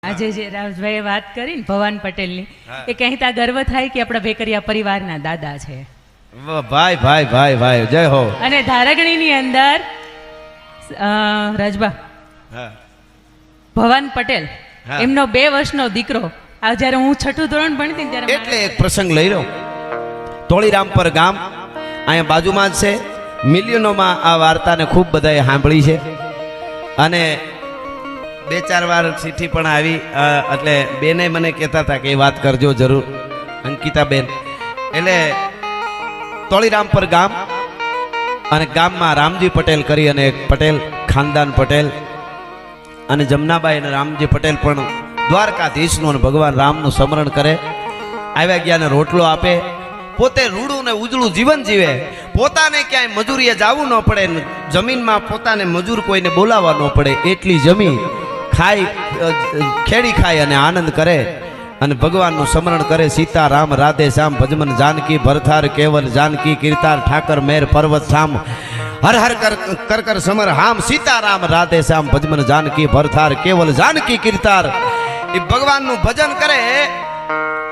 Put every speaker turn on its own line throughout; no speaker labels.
આજે જે રાજભાઈએ વાત કરી ને ભવાન પટેલની, એ કહેતા ગર્વ થાય કે આપણા ભેકરિયા પરિવારના દાદા છે.
ભાઈ ભાઈ ભાઈ ભાઈ જય હો.
અને ધારગણીની અંદર રાજભા ભવાન પટેલ એમનો 2 વર્ષનો દીકરો, આ જયારે હું 6ઠું ધોરણ ભણતી ને ત્યારે
એટલે એક પ્રસંગ લઈ લો. તોળીરામપર ગામ અહીંયા બાજુમાં જ છે. મિલિયનોમાં આ વાર્તાને ખૂબ બધાએ સાંભળી છે અને 2-4 વાર ચિઠ્ઠી પણ આવી. એટલે બેને મને કહેતા હતા કે એ વાત કરજો જરૂર, અંકિતાબેન. એટલે તોળીરામપર ગામ અને ગામમાં રામજી પટેલ કરી અને એક પટેલ ખાનદાન પટેલ અને જમનાબાઈ અને રામજી પટેલ પણ દ્વારકાધીશનું અને ભગવાન રામનું સ્મરણ કરે. આવ્યા ગયાને રોટલો આપે. પોતે રૂડું ને ઉજળું જીવન જીવે. પોતાને ક્યાંય મજૂરીએ જવું ન પડે. જમીનમાં પોતાને મજૂર કોઈને બોલાવવા ન પડે એટલી જમીન ખાઈ ખેડી ખાય અને આનંદ કરે અને ભગવાનનું સ્મરણ કરે. સીતારામ રાધે શ્યામ ભજમન જાનકી ભરથાર કેવલ જાનકી કીર્તાર ઠાકર મેર પર્વત શામ હર હર કર કર સમર હામ. સીતારામ રાધે શ્યામ ભજમન જાનકી ભરથાર કેવલ જાનકી કીર્તાર. એ ભગવાનનું ભજન કરે.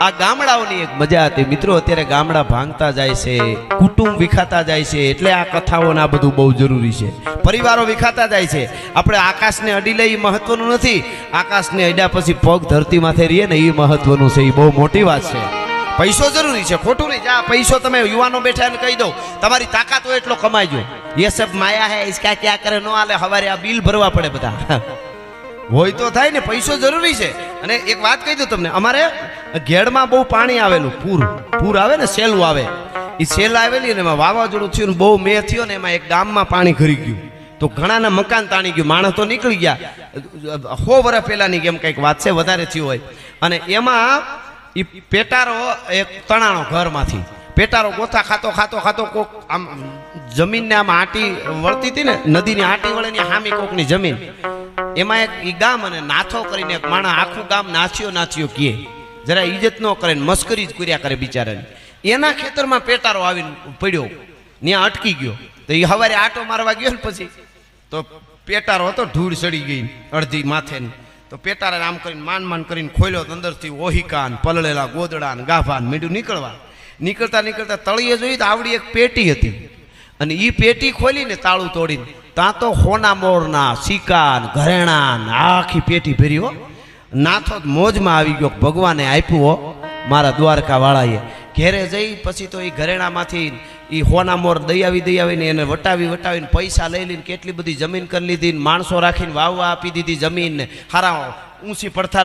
આ ગામડાઓની એક મજા હતી મિત્રો. અત્યારે ગામડા ભાંગતા જાય છે, કુટુંબ વિખાતા જાય છે. એટલે આ કથાઓને આ બધું બહુ જરૂરી છે. પરિવારો વિખાતા જાય છે. આપણે આકાશને અડી લઈ મહત્વનું નથી. આકાશને અડ્યા પછી પગ ધરતી માથે રહીએ ને એ મહત્વનું છે. એ બહુ મોટી વાત છે. પૈસો જરૂરી છે, ખોટું નહીં. જા પૈસો તમે યુવાનો બેઠા ને કહી દો તમારી તાકાત હોય એટલો કમાઈજો. ये सब माया है, इसका क्या करे नो आले. हवारे आ बिल भरवा પડે બધા. હોય તો થાય ને. પૈસો જરૂરી છે. અને એક વાત કહી દઉં તમને, અમારે ઘેડમાં બહુ પાણી આવેલું. પૂર આવે ને, સેલું આવે. એ સેલ આવેલી ને એમાં વાવાઝોડું થયું ને બહુ મેં થયો ને એમાં એક ગામમાં પાણી ઘરી ગયું. તો ઘણાના મકાન તાણી ગયું. માણસ તો નીકળી ગયા. 100 વર્ષ પહેલાની કેમ કંઈક વાત છે, વધારે થયું હોય. અને એમાં એ પેટારો એક તણાણો ઘરમાંથી. પેટારો ગોથા ખાતો કોક આમ જમીનને આમ આટી વળતી હતી ને, નદીની આટી વળે ની હામી કોકની જમીન. એમાં એક ઈ ગામ અને નાથો કરીને એક માણસ આખું ગામ નાચ્યો કહે. જરા ઇજ્જત ન કરે, મસ્કરી જ કર્યા કરે બિચારાની. એના ખેતરમાં પેટારો આવીને પડ્યો, ત્યાં અટકી ગયો. તો એ હવારે આટો મારવા ગયો ને પછી તો પેટારો હતો, ધૂળ સડી ગઈ અડધી માથે. તો પેટારે આમ કરીને માન કરીને ખોલ્યો. અંદરથી ઓહિકા ને પલળેલા ગોદડા ને ગાભા ને મીંડું નીકળતા તળિયે જોઈ તો આવડી એક પેટી હતી. અને એ પેટી ખોલીને તાળું તોડીને ત્યાં તો હોના મોરના સિક્કા ઘરેણા આખી પેટી ભરી હો. નાથો મોજમાં આવી ગયો. ભગવાને આપ્યું હો મારા દ્વારકા વાળાએ. ઘેરે જઈ પછી તો એ ઘરેણામાંથી એ હોના મોર દયાવીને એને વટાવીને પૈસા લઈ લઈને કેટલી બધી જમીન કરી લીધી. માણસો રાખીને વાવવા આપી દીધી જમીન. હારા ઊંચી પડથાર